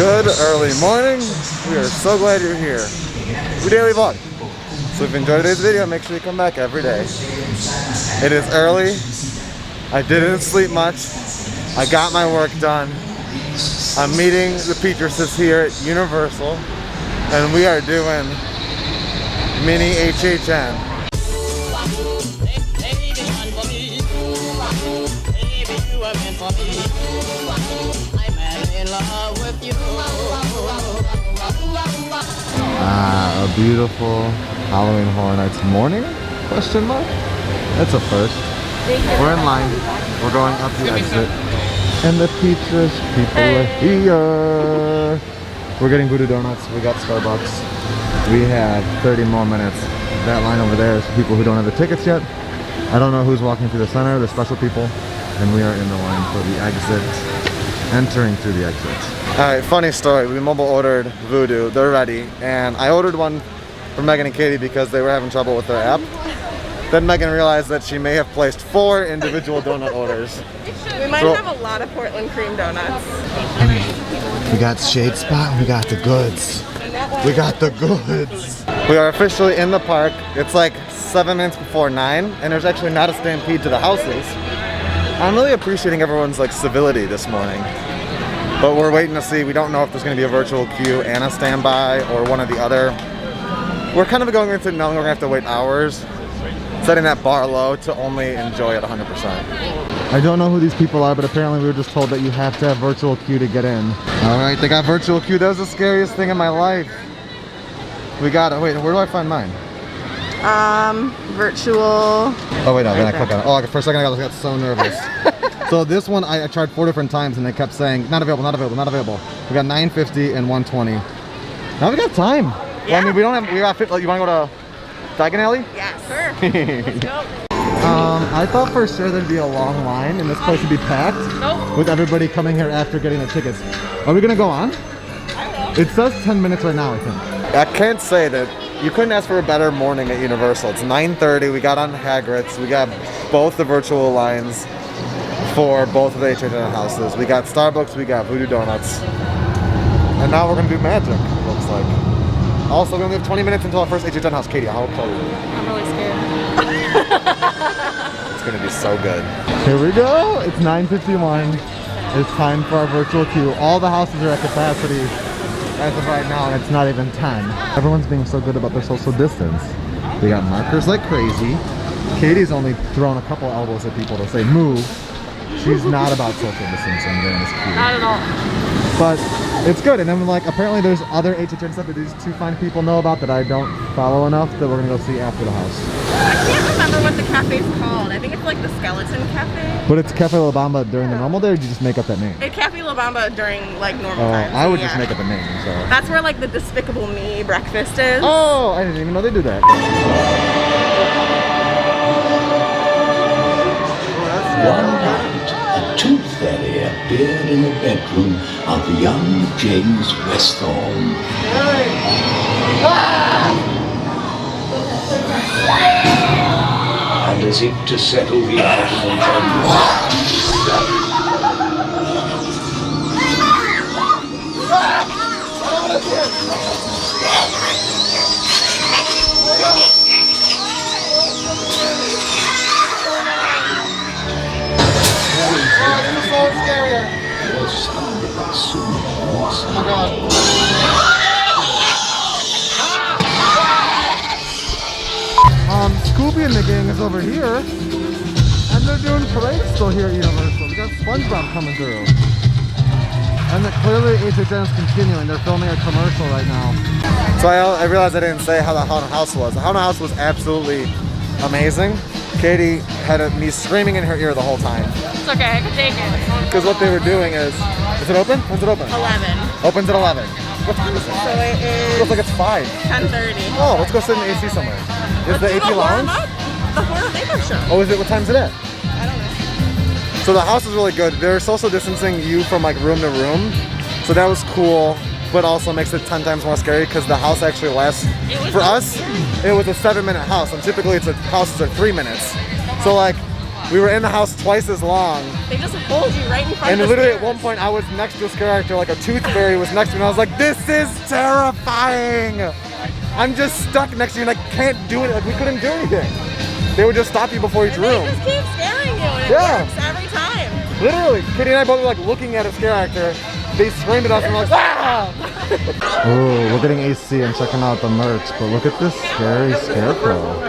Good early morning. We are so glad you're here. We daily vlog. So if you enjoyed today's video, make sure you come back every day. It is early. I didn't sleep much. I got my work done. I'm meeting the Petrases here at Universal, and we are doing mini HHN. A beautiful Halloween Horror Nights morning? Question mark? That's a first. We're in line. We're going up the exit. And the Petras people are here. We're getting VooDoo Donuts. We got Starbucks. We have 30 more minutes. That line over there is people who don't have the tickets yet. I don't know who's walking through the center. The special people. And we are in the line for the exit. Entering through the exit. Alright, funny story. We mobile ordered VooDoo. They're ready. And I ordered one for Megan and Katie because they were having trouble with their app. Then Megan realized that she may have placed 4 individual donut orders. We might have a lot of Portland cream donuts. We got Shade Spot. We got the goods. We got the goods. We are officially in the park. It's like 7 minutes before 9, and there's actually not a stampede to the houses. I'm really appreciating everyone's like civility this morning. But we're waiting to see. We don't know if there's going to be a virtual queue and a standby or one or the other. We're kind of going into knowing we're going to have to wait hours, setting that bar low to only enjoy it 100%. I don't know who these people are, but apparently we were just told that you have to have virtual queue to get in. Alright, they got virtual queue. That was the scariest thing in my life. We got it. Wait, where do I find mine? Virtual. Oh wait, no, then I click on it. Oh, for a second I got so nervous. So this one I tried 4 different times and they kept saying, not available, not available, not available. We got 9:50 and 1:20. Now we got time. Yeah. Well, I mean, we don't have, we got, you want to go to Diagon Alley? Yeah, sure. Let's go. I thought for sure there'd be a long line and this place would be packed. Nope. With everybody coming here after getting their tickets. Are we gonna go on? I will. It says 10 minutes right now, I think. I can't say that you couldn't ask for a better morning at Universal. It's 9:30, we got on Hagrid's, we got both the virtual lines for both of the HHN houses. We got Starbucks, we got VooDoo Donuts. And now we're gonna do magic, it looks like. Also, we only have 20 minutes until our first HHN house. Katie, how excited are you? I'm really scared. It's gonna be so good. Here we go, it's 9:51. It's time for our virtual queue. All the houses are at capacity as of right now, and it's not even 10. Everyone's being so good about their social distance. They got markers like crazy. Katie's only thrown a couple elbows at people to say move. She's not about social distancing during this queue. Not at all. But it's good, and then like apparently there's other HHN stuff that these 2 fine people know about that I don't follow enough that we're gonna go see after the house. I can't remember what the cafe's called. I think it's like the Skeleton Cafe. But it's Cafe La Bamba during the normal day, or did you just make up that name? It's Cafe La Bamba during like normal times. I would just make up a name, so. That's where like the Despicable Me breakfast is. Oh, I didn't even know they do that. One night, a tooth fairy appeared in the bedroom of young James Westthorne. And as if to settle the argument Scooby and the gang is over here, and they're doing parades still here at Universal. We got SpongeBob coming through. And clearly HHN is continuing. They're filming a commercial right now. So I realized I didn't say how the haunted house was. The haunted house was absolutely amazing. Katie had me screaming in her ear the whole time. It's okay, I can take it. Because what they were doing is it open? When's it open? 11. Opens at 11. What time is it? So it is. It looks like it's 5. 10:30. Oh, let's go sit in the AC somewhere. Is the AP lounge? The horror makeup show. Oh, is it? What time is it at? I don't know. So the house is really good. They're social distancing you from like room to room. So that was cool, but also makes it 10 times more scary because the house actually lasts. For us, it was a 7-minute house, and typically it's a house for 3 minutes. So like We were in the house twice as long. They just hold you right in front And of the literally stairs. at one point I was next to this character, like a tooth fairy was next to me, and I was like, this is terrifying! I'm just stuck next to you and I can't do it, like we couldn't do anything. They would just stop you before each And room. they just keep scaring you and it Yeah. works every time. Literally, Kitty and I both were like looking at his character. They screamed at us and we're like, ah! Oh, we're getting AC and checking out the merch, but look at this scary scarecrow.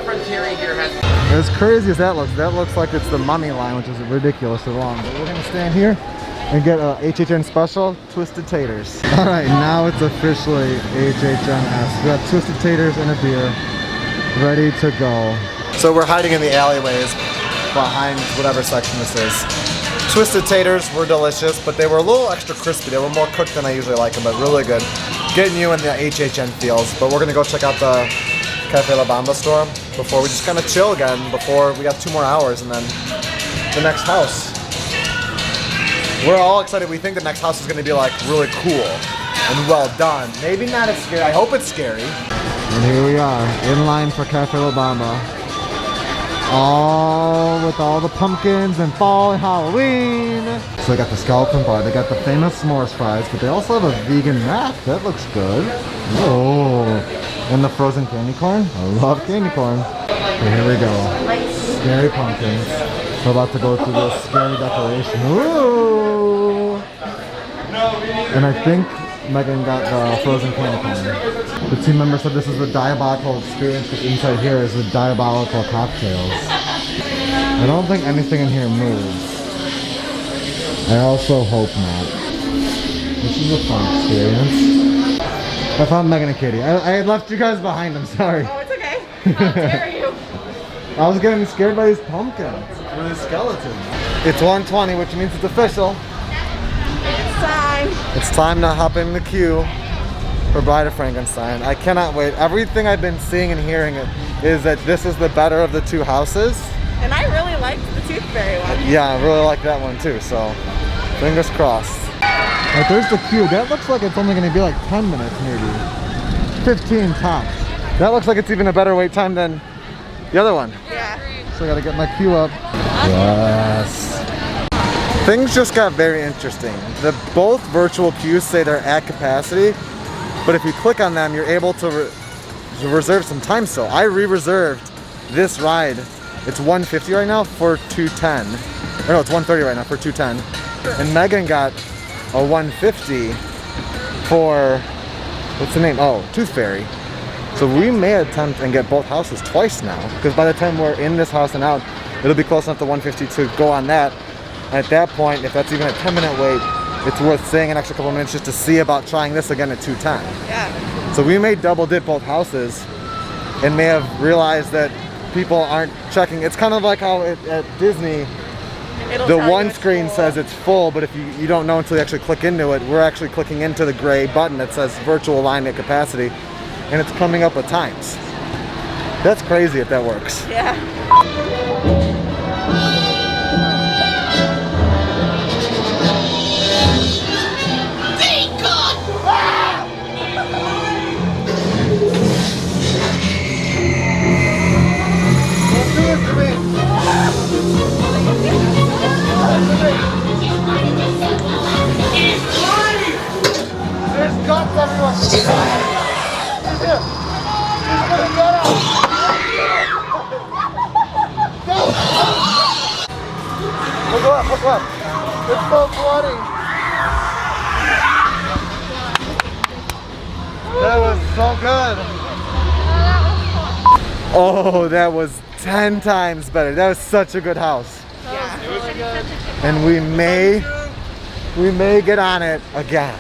As crazy as that looks like it's the mummy line, which is ridiculously long. But we're gonna stand here and get a HHN special, twisted taters. All right, now it's officially HHN-esque. We got twisted taters and a beer, ready to go. So we're hiding in the alleyways behind whatever section this is. Twisted taters were delicious, but they were a little extra crispy. They were more cooked than I usually like them, but really good. Getting you in the HHN feels. But we're gonna go check out the Cafe La Bamba store before we just kind of chill again, before we got 2 more hours and then the next house. We're all excited. We think the next house is gonna be like really cool and well done. Maybe not as scary. I hope it's scary. And here we are, in line for Cafe La Bamba. All with all the pumpkins and fall and Halloween. So they got the skeleton bar, they got the famous s'mores fries, but they also have a vegan mac. That looks good. Oh, and the frozen candy corn. I love candy corn. Okay, here we go. Scary pumpkins. We're about to go through this scary decoration. Ooh! And I think Megan got the frozen candy corn. The team member said this is the diabolical experience, because inside here is the diabolical cocktails. I don't think anything in here moves. I also hope not. This is a fun experience. I found Megan and Katie. I had left you guys behind, I'm sorry. Oh, it's okay. How dare you? I was getting scared by these pumpkins. Or these skeletons. It's 1:20, which means it's official. It's time. It's time to hop in the queue for Bride of Frankenstein. I cannot wait. Everything I've been seeing and hearing is that this is the better of the 2 houses. And I really liked the Tooth Fairy one. Yeah, I really like that one too, so fingers crossed. Right, there's the queue. That looks like it's only going to be like 10 minutes maybe. 15 tops. That looks like it's even a better wait time than the other one. Yeah. So I gotta get my queue up. Yes. Things just got very interesting. Both virtual queues say they're at capacity, but if you click on them, you're able to reserve some time still. I re-reserved this ride. It's $150 right now for $210. Or no, it's $130 right now for $210. And Megan got a $150 for, what's the name? Oh, Tooth Fairy. So we may attempt and get both houses twice now, because by the time we're in this house and out, it'll be close enough to 150 to go on that. And at that point, if that's even a 10-minute wait, it's worth staying an extra couple minutes just to see about trying this again at 210. Yeah. So we may double dip both houses and may have realized that people aren't checking. It's kind of like how at Disney, It'll the tell you one it's screen full. says it's full, but if you don't know until you actually click into it, we're actually clicking into the gray button that says virtual line at capacity, and it's coming up with times. That's crazy if that works. Yeah. Don't do this to me. There's guts everywhere. Here. Just put a gun out. Look up, look up. It's so bloody. That was so good. Oh, that was 10 times better. That was such a good house. Yeah. It was really good. And we may get on it again.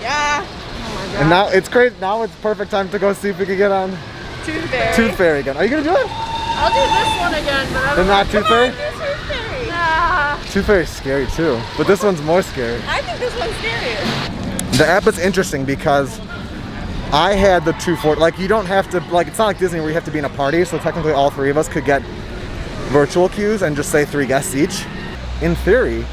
Yeah. Oh my god. And now it's great. Now it's perfect time to go see if we can get on Tooth Fairy. Tooth Fairy again. Are you gonna do it? I'll do this one again, but I'm And not Tooth Fairy? Tooth Fairy. Nah. Tooth Fairy's scary too, but this one's more scary. I think this one's scarier. The app is interesting because I had the 240. Like you don't have to. Like it's not like Disney where you have to be in a party. So technically, all 3 of us could get virtual queues and just say 3 guests each. In theory,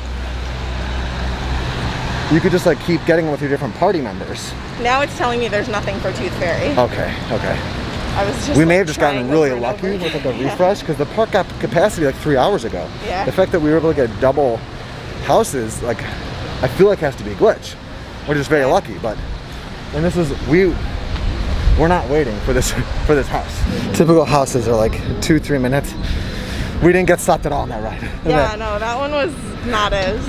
you could just like keep getting with your different party members. Now it's telling me there's nothing for Tooth Fairy. Okay, okay. I was just We may like, have just gotten trying really over and lucky over. with like a refresh because the park got capacity like 3 hours ago. Yeah. The fact that we were able to get double houses, like, I feel like has to be a glitch. We're just very lucky, but, and this is, we're not waiting for this house. Typical houses are like 2-3 minutes. We didn't get stopped at all on that ride. Yeah, no, that one was not as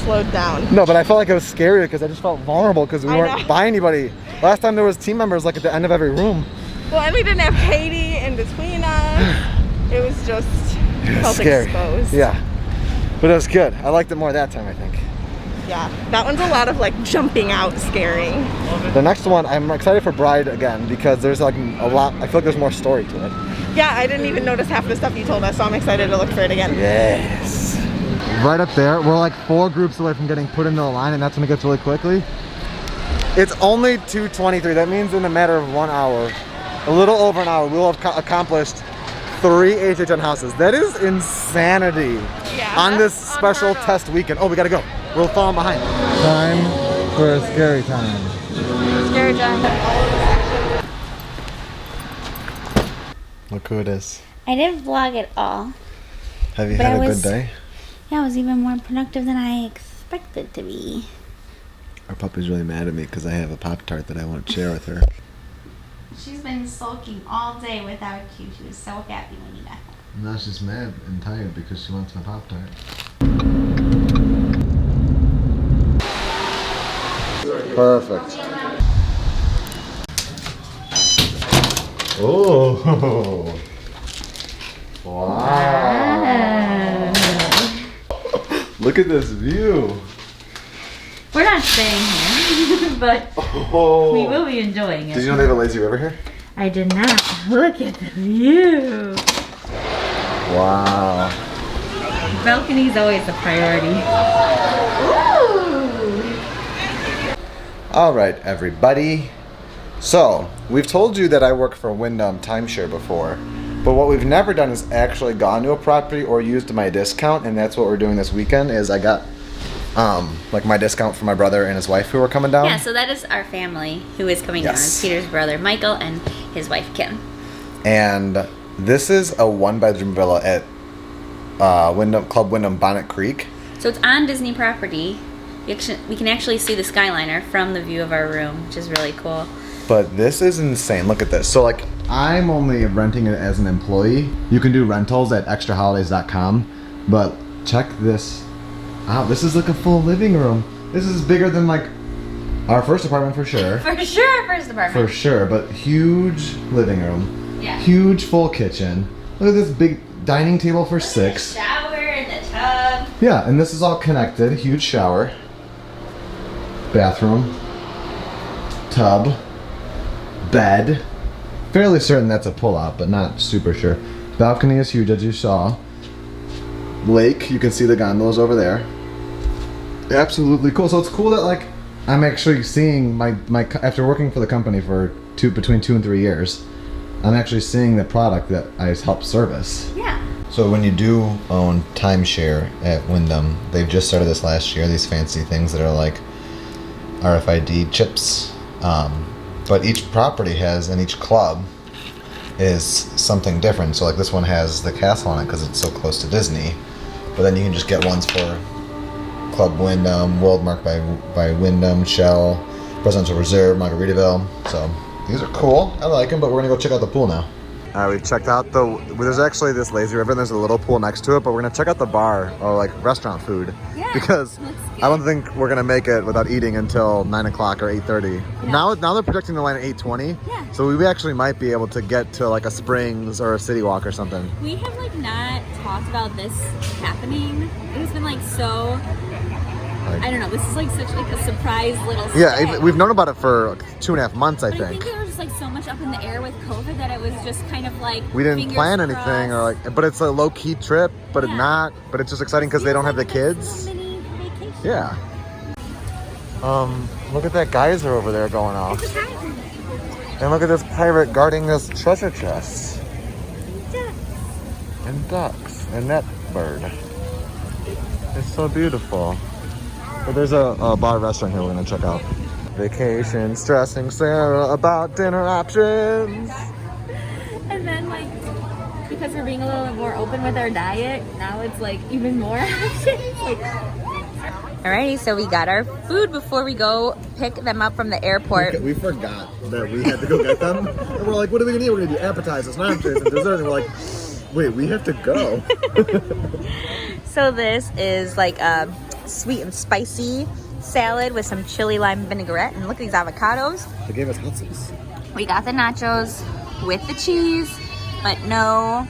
slowed down. No, but I felt like it was scary because I just felt vulnerable because we I weren't know. by anybody. Last time there was team members like at the end of every room. Well, and we didn't have Katie in between us. It was just felt Scary. exposed. Yeah, but it was good. I liked it more that time, I think. Yeah, that one's a lot of like jumping out scaring. The next one, I'm excited for Bride again because there's like a lot, I feel like there's more story to it. Yeah, I didn't even notice half the stuff you told us, so I'm excited to look for it again. Yes. Right up there, we're like 4 groups away from getting put into the line, and that's when it gets really quickly. It's only 2:23. That means in a matter of 1 hour, a little over an hour, we'll have accomplished 3 HHN houses. That is insanity. Yeah, On this that's special unheard of. test weekend. Oh, we gotta go. We're falling behind. Time for a scary time. Scary time. Look who it is. I didn't vlog at all. Have you But had I a was- good day? Yeah, I was even more productive than I expected to be. Our puppy's really mad at me because I have a Pop-Tart that I won't share with her. She's been sulking all day without you. She was so happy when you got home. Now she's mad and tired because she wants my Pop-Tart. Perfect. Oh. Wow. Look at this view. We're not staying here, but Oh. we will be enjoying it. Did you know they have a lazy river here? I did not. Look at the view. Wow. Balcony's always a priority. All right, everybody. So, we've told you that I work for Wyndham Timeshare before, but what we've never done is actually gone to a property or used my discount, and that's what we're doing this weekend. Is I got like my discount for my brother and his wife who are coming down. Yeah, so that is our family who is coming down. Yes. It's Peter's brother Michael and his wife Kim. And this is a 1-bedroom villa at Club Wyndham Bonnet Creek. So it's on Disney property. We can actually see the Skyliner from the view of our room, which is really cool. But this is insane. Look at this. So like, I'm only renting it as an employee. You can do rentals at extraholidays.com, but check this out. This is like a full living room. This is bigger than like our first apartment for sure. For sure, first apartment. For sure, but huge living room. Yeah. Huge full kitchen. Look at this big dining table for 6. Shower and the tub. Yeah, and this is all connected. Huge shower. Bathroom. Tub. Bed. Fairly certain that's a pull-out, but not super sure. Balcony is huge, as you saw. Lake, you can see the gondolas over there. Absolutely cool. So it's cool that like I'm actually seeing my after working for the company for between 2 and 3 years, I'm actually seeing the product that I help service. Yeah. So when you do own timeshare at Wyndham, they've just started this last year, these fancy things that are like RFID chips. But each property has, and each club is something different. So like this one has the castle on it because it's so close to Disney. But then you can just get ones for Club Wyndham, World Mark by Wyndham, Shell, Presidential Reserve, Margaritaville. So these are cool. I like them, but we're gonna go check out the pool now. All right, we checked out there's actually this lazy river and there's a little pool next to it, but we're gonna check out the bar or like restaurant food. Yeah, because I don't think we're gonna make it without eating until 9 o'clock or 8:30. Yeah. Now they're projecting the line at 8:20. Yeah. So we actually might be able to get to like a Springs or a City Walk or something. We have like not talked about this happening. It has been like so, I don't know, this is like such like a surprise little Yeah, step. we've known about it for like 2.5 months, I But I think. think there was just like so much up in the air with COVID that it was just kind of like We didn't fingers plan anything or crossed. like, but it's a low key trip, but it's Yeah. not. But it's just exciting because they don't have the Feels like kids. this little mini vacation. Yeah. Look at that geyser over there going off. And look at this pirate guarding this treasure chest. And ducks. And that bird. It's so beautiful. But there's a bar restaurant here we're gonna check out. Vacation, stressing Sarah about dinner options. And then like, because we're being a little bit more open with our diet, now it's like even more options. Like, Alrighty, so we got our food before we go pick them up from the airport. We forgot that we had to go get them. And we're like, what are we gonna do? We're gonna do appetizers, entrees, and dessert. And we're like, wait, we have to go. So this is like a sweet and spicy salad with some chili lime vinaigrette. And look at these avocados. They gave us hot sauce. We got the nachos with the cheese, but no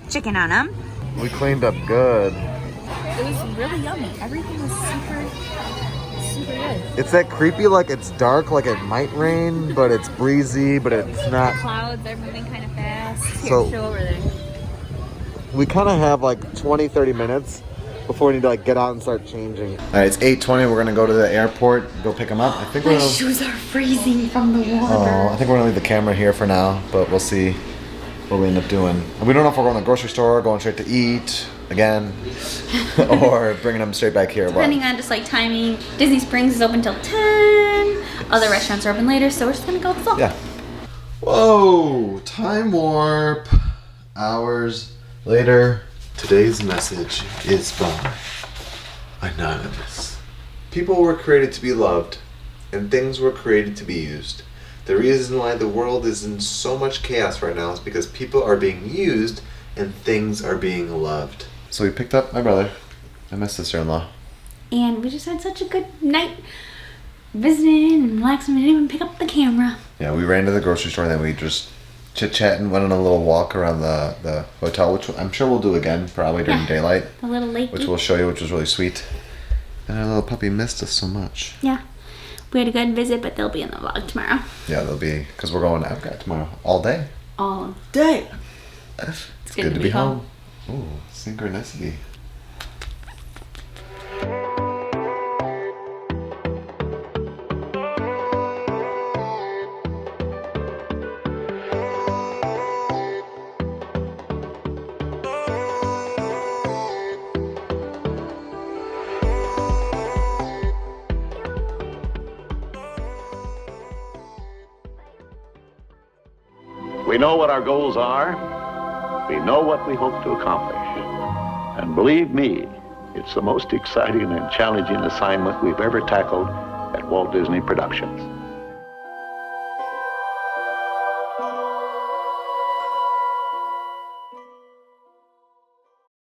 chicken on them. We cleaned up good. it was really yummy. Everything was super, super good. It's that creepy, like it's dark, like it might rain, but it's breezy, but it's not. Clouds are moving kind of fast. Here, So- show over there. We kind of have like 20-30 minutes before we need to like get out and start changing. All right, it's 8:20. We're gonna go to the airport, go pick them up. I think we're My gonna, shoes are freezing from the water. oh, I think we're gonna leave the camera here for now, but we'll see what we end up doing. And we don't know if we're going to the grocery store, going straight to eat again, or bringing them straight back here. Depending on just like timing. Disney Springs is open till 10. Other restaurants are open later, so we're just gonna go with the flow. Yeah. Whoa! Time warp. Hours later. Today's message is by Anonymous. People were created to be loved, and things were created to be used. The reason why the world is in so much chaos right now is because people are being used and things are being loved. So we picked up my brother and my sister-in-law. And we just had such a good night visiting and relaxing. We didn't even pick up the camera. Yeah, we ran to the grocery store and then we just chit-chat and went on a little walk around the hotel, which I'm sure we'll do again, probably during daylight, A little late. which we'll show you, which was really sweet. And our little puppy missed us so much. Yeah. We had a good visit, but they'll be in the vlog tomorrow. Yeah, they'll be, because we're going to Epcot tomorrow, all day. All day. It's good to be home. Ooh, synchronicity. We know what our goals are. We know what we hope to accomplish. And believe me, it's the most exciting and challenging assignment we've ever tackled at Walt Disney Productions.